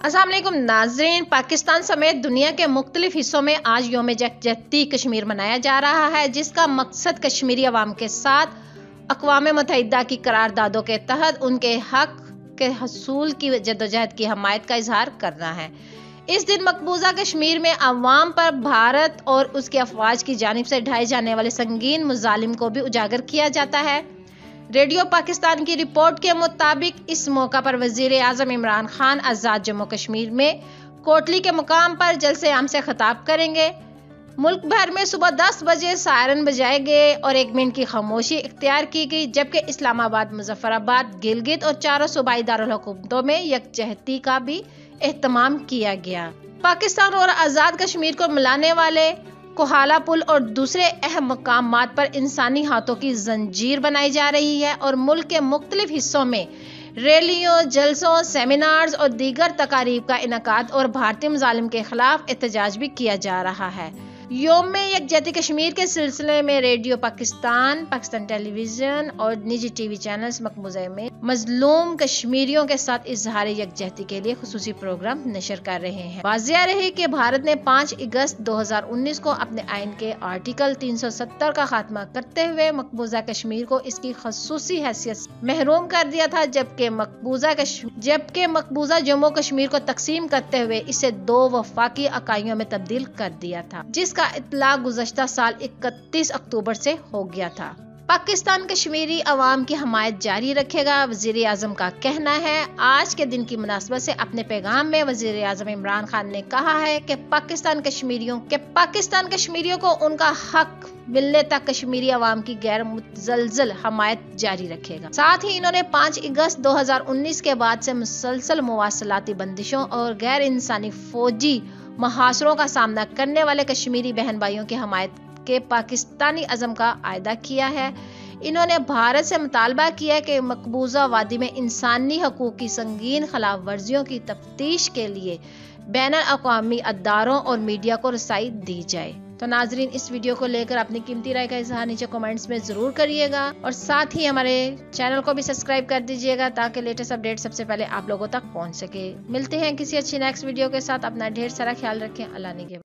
अस्सलाम वालेकुम नाज़रीन, पाकिस्तान समेत दुनिया के मुख्तलिफ हिस्सों में आज योम यकजहती कश्मीर मनाया जा रहा है, जिसका मकसद कश्मीरी अवाम के साथ अक़वाम मुत्तहिदा की करारदादों के तहत उनके हक के हसूल की जद्दोजहद की हमायत का इजहार करना है। इस दिन मकबूजा कश्मीर में अवाम पर भारत और उसकी अफवाज की जानिब से ढाए जाने वाले संगीन मुजालिम को भी उजागर किया जाता है। रेडियो पाकिस्तान की रिपोर्ट के मुताबिक इस मौका पर वजीर आज़म इमरान खान आज़ाद जम्मू कश्मीर में कोटली के मुकाम पर जलसे आम से खिताब करेंगे। मुल्क भर में सुबह 10 बजे सायरन बजाए गए और 1 मिनट की खामोशी इख्तियार की गई, जबकि इस्लामाबाद, मुजफ्फराबाद, गिलगित और चारों सूबाई दारुल हुकूमतों में यकजहती का भी एहतमाम किया गया। पाकिस्तान और आज़ाद कश्मीर को मिलाने वाले कोहाला पुल और दूसरे अहम मकामात पर इंसानी हाथों की जंजीर बनाई जा रही है और मुल्क के मुख्तलिफ हिस्सों में रैलियों, जलसों, सेमिनार्स और दीगर तकारीब का इनकाद और भारतीय मुजालिम के खिलाफ एहतजाज भी किया जा रहा है। योम यकजहती कश्मीर के सिलसिले में रेडियो पाकिस्तान, पाकिस्तान टेलीविजन और निजी टीवी चैनल्स मकबूजा में मजलूम कश्मीरियों के साथ इजहार यकजहती के लिए खुसूसी प्रोग्राम नशर कर रहे हैं। वाज़िया रहे कि भारत ने 5 अगस्त 2019 को अपने आइन के आर्टिकल 370 का खात्मा करते हुए मकबूजा कश्मीर को इसकी खसूसी हैसियत से महरूम कर दिया था, जबकि मकबूजा जम्मू कश्मीर को तकसीम करते हुए इसे 2 वफाकी इकाइयों में तब्दील कर दिया था, जिसका इत्तलाक गुज़श्ता साल 31 अक्टूबर से हो गया था। पाकिस्तान कश्मीरी अवाम की हमायत जारी रखेगा, वज़ीर आज़म का कहना है। आज के दिन की मुनासबत से अपने पैगाम में वज़ीर आज़म इमरान खान ने कहा है कि पाकिस्तान कश्मीरियों को उनका हक मिलने तक कश्मीरी अवाम की गैर मुतज़लज़ल हमायत जारी रखेगा। साथ ही इन्होंने 5 अगस्त 2019 के बाद से मुसलसल मुवासलाती बंदिशों और गैर इंसानी फौजी मुहासरों का सामना करने वाले कश्मीरी बहन भाइयों की हमायत के पाकिस्तानी अज़म का आयदा किया है। इन्होंने भारत से मुतालबा किया कि मकबूजा वादी में इंसानी हकूक़ की संगीन खिलाफ वर्जियों की तफ्तीश के लिए बैनुल-अक़वामी अदारों और मीडिया को रसाई दी जाए। तो नाजरीन, इस वीडियो को लेकर अपनी कीमती राय का इजहार नीचे कमेंट्स में ज़रूर करिएगा और साथ ही हमारे चैनल को भी सब्सक्राइब कर दीजिएगा ताकि लेटेस्ट अपडेट सबसे पहले आप लोगों तक पहुंच सके। मिलते हैं किसी अच्छी नेक्स्ट वीडियो के साथ। अपना ढेर सारा ख्याल रखें। अल्लाह ने